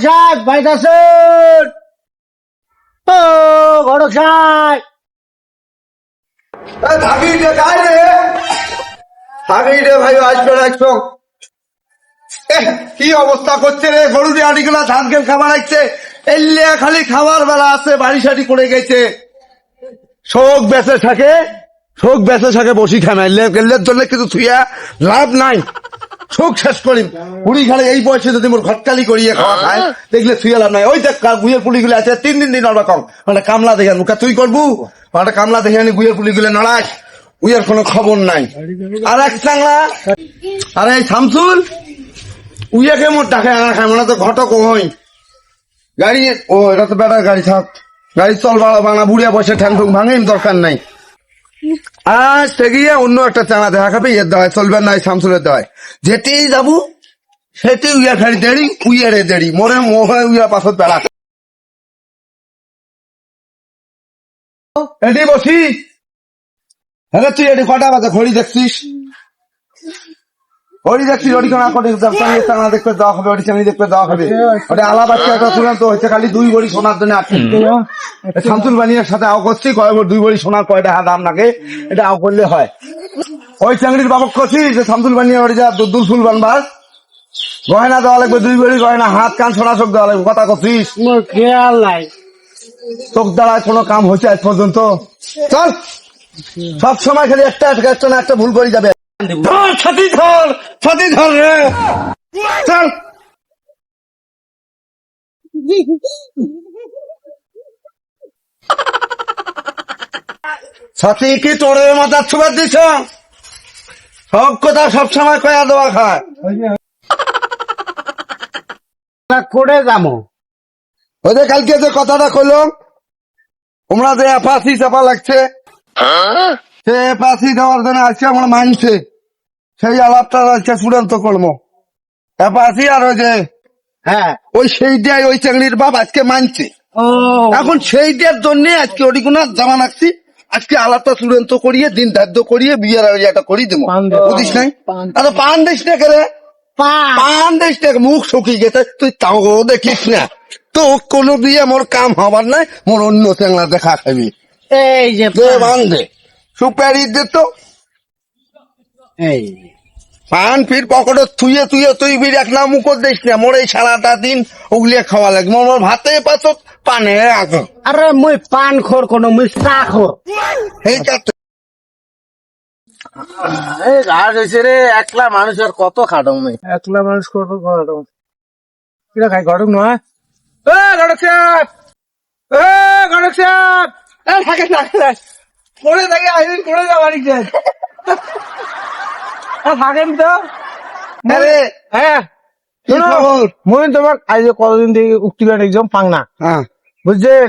সাহেব বাইরে আছেন? ও ঘটক সাহেব, থাকি রে গায়ে রে, থাকি রে ভাই, আসবে একশো। কি অবস্থা করছে রে, গরু আড়ি গুলা ধান খেল খাবার আসছে, এলিয়া খালি খাবার বেলা আছে, বাড়ি সাড়ি করে গেছে। শোক বেঁচে থাকে, শোক বেঁচে থাকে, বসি খায় না, এলের জন্য কিছু থুইয়া লাভ নাই। শোক শেষ করি বুড়ি খালে এই বয়সে যদি মোর ঘটকালি করিয়ে খাওয়া খায়, দেখলে থুইয়া লাভ নাই। ওই দেখ গুয়ের পুলি গুলো আছে, 3 দিন নড়বা, মানে কামলা দেখে মুখা তুই করবু, একটা কামলা দেখে আনি গুয়ের পুলি গুলো নড়াস, উইয়ের কোনো খবর নাই। আর এক চাংলা, আরে এই শামসুল উইয়াকে মোট ডাকে আনা খায়, মানে তো ঘটক হই গাড়ি। ও এটা তো বেটার গাড়ি, থাক গাড়ি চল বানা, বুড়িয়া বসে ঠ্যাং ঠুং ভাঙে, দরকার নাই। আজ থেকে অন্য একটা চাঙা দেখা খাবে, ইয়ের দেওয়ায় চলবে না, শামসুলের দেওয়ায় যেতেই যাবো সেটি উইয়া খাড়ি দেড়ি, উইয়ারে দেড়ি, মরে মোহে উইয়া পাছত বেড়া। এটি বসি, হ্যাঁ তুই এটি কটা বাজে ঘড়ি দেখছিস? ওড়ি দেখছিস, ওড়ি কেনা করে চাঙা দেখতে দেওয়া হবে, ওড়ি চাঙি দেখতে দেওয়া হবে, ওটা আলাদা একটা চূড়ান্ত হয়েছে, খালি 2 ভরি সোনার জন্য আছে। শামসুল বানিয়ার সাথে আও করছি, কয় 2 ভরি সোনার কয় টাকা দাম লাগে, এটা আও করলে হয়। ওই চাংড়ির বাবক করছি যে শামসুল বানিয়া ওড়ি যা দুল ফুল বানবার গয়না দেওয়া লাগবে, 2 ভরি গয়না, হাত কান সোনা চোখ দেওয়া লাগবে, কথা করছিস? মোর খেয়াল নাই। চোখ দ্বারা কোনো কাম হয়েছে আজ পর্যন্ত? চল, সব সময় খালি একটা না একটা ভুল করে যাবে। ধর ছাতি ধর, ছাতি ধর রে, চল। ছাতি কি তোরে মাথার ছুবার দিছ? সব কথা সব সময় কয়া দেওয়া খায়। করে যাবো ওই যে কালকে যে কথাটা কইলাম, তোমরা যে এপাসি চাপা লাগছে, সে এপাসি দেওয়ার জন্য আজকে আমরা মানছে, সেই আলাপটা আজকে চূড়ান্ত কর্ম। এপাসি আর ওই যে হ্যাঁ, ওই সেইটাই ওই চাকরির বাপ আজকে মানছে। ও এখন সেইটার জন্য আজকে ওডিগুনা জামা রাখছি, আজকে আলাপটা চূড়ান্ত করিয়ে দিন ধার্য করিয়ে বিয়ের একটা করি দেবো, বুঝিস নাই? আর পান দিস না কেরে, পান দিস না, মুখ শুকিয়ে গেছে, তুই তাও দেখিস না তো, কোনো বিয়ে মোর কাম হবার নাই, মোর অন্য চ্যাংলা দেখা খাবি। এই যে দে বান দে, সুপারি দে তো, এই পান ফির পকেটে থুয়ে থুয়ে তুই বির এক না মুখ দিস না, মোর এই সারাটা দিন উগলিয়ে খাওয়া লাগে, মোর ভাতে পাছত পানে আগে। আরে মুই পান খোর কোন, মুই চা খোর। এইটা এই ঘাট হয়েছে রে, একলা মানুষ আর কত খাটো মুই, একলা মানুষ কত খাটো। কিরা খাই ঘটক নয়? এ ঘটক সাহেব, এ ঘটক সাহেব, থাকে থাকে পড়ে থাকে, আইন পড়ে যাও বাড়ি যাই। থাকেন তো। আরে হ্যাঁ কি খবর? মুই তোমার আজ কতদিন থেকে উক্তিবার একদম পাং না, হ্যাঁ বুঝছেন?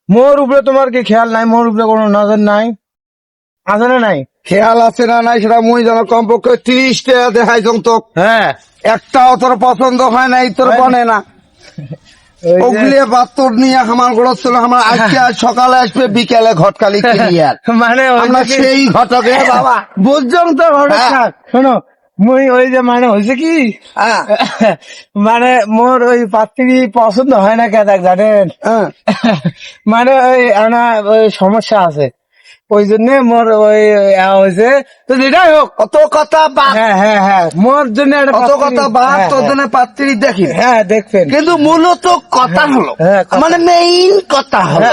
মোর উপরে তোমার কি খেয়াল নাই? মোর উপরে কোনো নজর নাই? আছে না নাই? খেয়াল আছে না নাই সেটা মুই জানো, কমপক্ষে 30 টাকা দেখাই তো, হ্যাঁ, একটাও তোর পছন্দ হয় নাই, তোর বনে না। ওগুলিয়ে বাত্তর নিয়ে আমার গড় ছিল, আমার আজকে আজ সকালে আসবে, বিকেলে ঘটকালি ক্লিয়ার, মানে আমরা সেই ঘটকে বাবা। বুঝছম তো ঘটক হ্যাঁ। সাহেব, শোনো মুই ওই যে মানে হয়েছে কি, হ্যাঁ মানে মোর ওই পাত্রী পছন্দ হয় না কেদাক, জানেন? হ্যাঁ মানে ওই আনা ওই সমস্যা আছে, ওই জন্য মোর ওই হয়েছে। তো যেটাই হোক, অত কথা বাদ, হ্যাঁ হ্যাঁ হ্যাঁ, মোর জন্য একটা অত পাত্রী- কথা বাদ, হ্যাঁ, তোর জন্য পাত্রী দেখি। হ্যাঁ দেখবেন। কিন্তু মূলত কথা হলো, হ্যাঁ, কথা। মানে মেইন কথা হলো,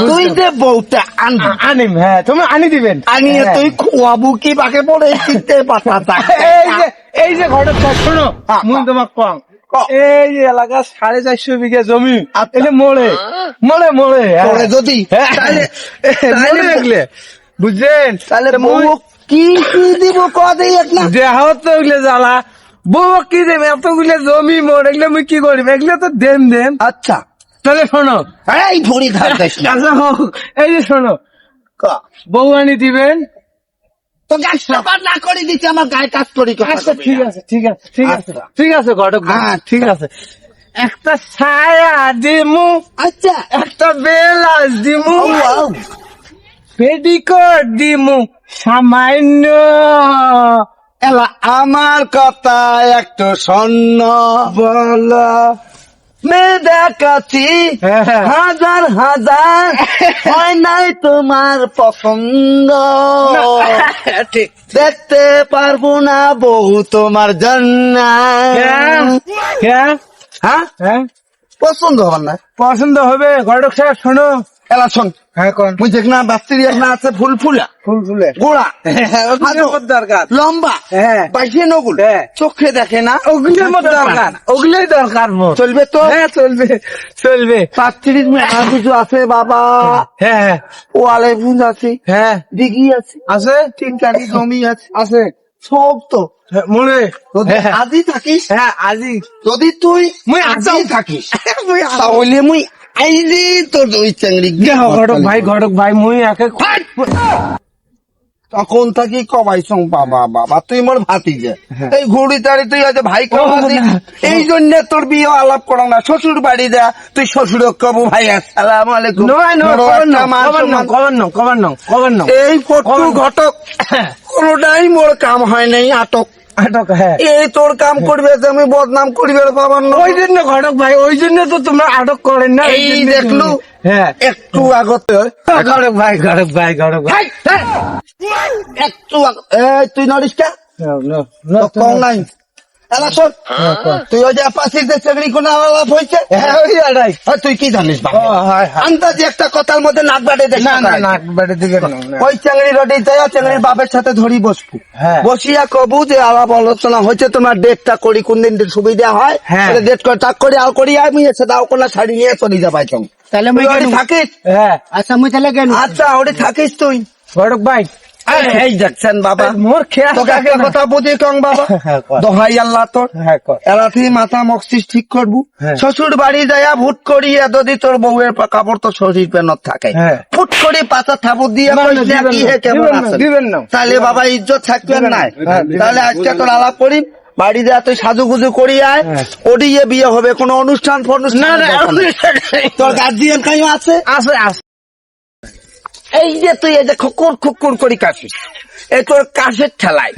তুই যে বউটা আনবি, আনিম, হ্যাঁ তুমি আনি দিবেন, আনিয়ে হ্যাঁ। তুই খোয়াবু কি বাকে পড়ে চিনতে পাতা। এই যে ঘটক সাহেব, শোনো মুই তোমাক কম, এই যে এলাকা 450 বিঘা জমি, এই যে মোড়ে মোড়ে মোড়ে তোরে যদি তাহলে দেখলে বুঝছেন, তাহলে বউ কি কি দিব কদে এক না। যে হাওয়া তো ওগুলো জ্বালা, বউ কি দেবে এতগুলো জমি মোড়, এগুলো মুই কি করিব? এগুলো তো দেন দেন। আচ্ছা তাহলে শোনো, এই ভরি ধার দিস না। আচ্ছা হোক, এই যে শোনো, বউ আনি দিবেন। তো গাছ সবার না করে দিচ্ছে, আমার গায়ে কাজ করি। আচ্ছা ঠিক আছে ঠিক আছে ঠিক আছে আচ্ছা। ঠিক আছে ঘটক, হ্যাঁ ঠিক আছে। একটা ছায়া দিমু, আচ্ছা একটা বেলাস দিমু, পেডিকোট দিমু সামান্য। এলা আমার কথা একটু স্বর্ণ বলো মেয়ে দেখাচ্ছি হ্যাঁ। হাজার হাজার, হয় নাই তোমার পছন্দ, ঠিক। দেখতে পারবো না বহু তোমার জন্য। হ্যাঁ হ্যাঁ, হ্যাঁ, পছন্দ হবার না। পছন্দ হবে। ঘটক সাহেব শোনো। এলা শোন, হ্যাঁ কোন মুই দেখ না বাস্তির এক না আছে ফুল ফুলা ফুল ফুলে গোড়া ওগুলোর মধ্যে দরকার। লম্বা হ্যাঁ বাইশে নগুল, হ্যাঁ। চোখে দেখে না, ওগুলোর মধ্যে দরকার। ওগুলোই দরকার মোর। চলবে তো? হ্যাঁ চলবে চলবে। 35 মেলা কিছু আছে বাবা, হ্যাঁ হ্যাঁ ওয়ালে ফুল আছে, হ্যাঁ দিঘি আছে, আছে 3 জমি আছে, আছে সব তো। হ্যাঁ, মনে যদি হ্যাঁ আজই থাকিস, হ্যাঁ আজি যদি তুই মুই আজই থাকিস, মুই আসাম। তাহলে মুই আইলি তোর ওই চাংড়ি ঘটক ভাই মুই একে তখন থাকি কবাইছং বাবা বাবা, তুই মোর ভাতি যে এই ঘুড়ি তাড়ি তুই আজ ভাই কবাদি, এই জন্য তোর বিয়ে আলাপ করো না। শ্বশুর বাড়ি দেয়া, তুই শ্বশুর কবু ভাই আসসালাম আলাইকুম, নয় নয় বড় কবার একটা নাও মান কবার নাও সম্মান। কবার নাও এই ফটু ঘটক কোনটাই মোর কাম হয় নাই, আটক। আটক হ্যাঁ। এই তোর কাম করবে যে আমি বদনাম করিবে পাবার না। ওই জন্য ঘটক ভাই, ওই জন্য তো তোমরা আটক করেন না। এই দেখলু হ্যাঁ একটু আগতে ঘটক ভাই হাই, হাই, একটু এই তুই নড়িস কে? তো কম নাই। এলা শোন, তুই ওই যে পাশের যে চাকরি কোন আলাপ হয়েছে, হ্যাঁ ওই আড়াই। আর তুই কি জানিস বাবা? ও, হয়, হয়। আন্দাজে একটা কথার মধ্যে নাক বাড়ে দেখ না না না বেড়ে দিকে না, না। ওই চাকরি রোডে যায়, চাকরির বাপের সাথে ধরি বসবো, হ্যাঁ। বসিয়া কবু যে আলাপ আলোচনা হয়েছে, তোমার ডেটটা করি কোন দিন সুবিধা হয়, হ্যাঁ। ডেট করে টাক করে আল করি আমি এসে দাও কোন শাড়ি নিয়ে চলে যা পাইছং। তাহলে মুই তুই ওটি গেলুম। থাকিস? হ্যাঁ আচ্ছা মুই তাহলে গেল। আচ্ছা ওটি থাকিস তুই। ঘটক ভাই এই দেখছেন বাবা, মোর খেয়াল তোকে থাকে একটা না। কথা বুঝি কং বাবা, হ্যাঁ, কর। দোহাই আল্লাহ তোর, হ্যাঁ কর। এলাথি মাথা মস্তিষ্ক ঠিক করবু, হ্যাঁ। শ্বশুর বাড়ি যায়া ভুট করিয়া যদি তোর বউয়ের কাপড় তো শরীর পেনত থাকে, হ্যাঁ। ফুট করে পাতা থাপুর দিয়ে না, না, কইলে দিবেন কি না, হে কেমন দিবেন না, আছেন? দিবেন না। তাহলে বাবা ইজ্জত থাকবে দিবেন না। নাই। হ্যাঁ, দিবেন তাহলে না। আজকে তোর আলাপ করি, বাড়ি যা তুই সাজুগুজু করি আয়, হ্যাঁ। ওডিয়ে বিয়ে হবে, কোনো অনুষ্ঠান ফনুষ্ঠান না না তোর গার্জিয়ান কাই আছে? আছে আছে। এই যে তুই এই যে খুকুর করি কাশিস, এই তোর কাশের ঠেলায়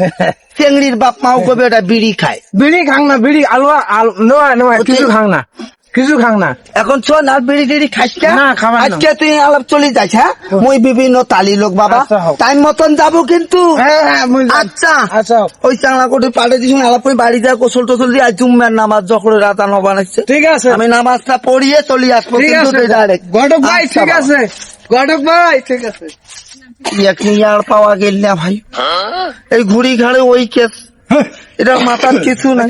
চেংড়ির বাপ মাও কবে ওটা বিড়ি খায়। বিড়ি খাং না, বিড়ি আলুয়া নয় কিছু খাং না, কিছু খাং না। এখন শোন, আর বিড়ি টিড়ি খাইস কে? না, খাবার না। আজকে তুই আলাপ চলে যাস, হ্যাঁ? মুই বিভিন্ন তালি লোক বাবা, আচ্ছা, হোক। টাইম মতন যাবো কিন্তু। হ্যাঁ হ্যাঁ মুই যাই। আচ্ছা আচ্ছা ওই চাংলা কোটি পাড়ে দিস আলাপ করে বাড়ি যা কোসল টোসল দিয়ে আজ জুম্মার নামাজ যখন রাতা ন বানাচ্ছে, ঠিক আছে আমি নামাজটা পড়িয়ে চলে আসবো ঠিক কিন্তু আছে তুই direct। ঘটক ভাই আচ্ছা ঠিক বাবা। আছে ঘটক ভাই ঠিক আছে। এখনি আর পাওয়া গেল না ভাই, এই ঘুড়ি ঘাড়ে ওই কেস, এটার মাথার কিছু নাই।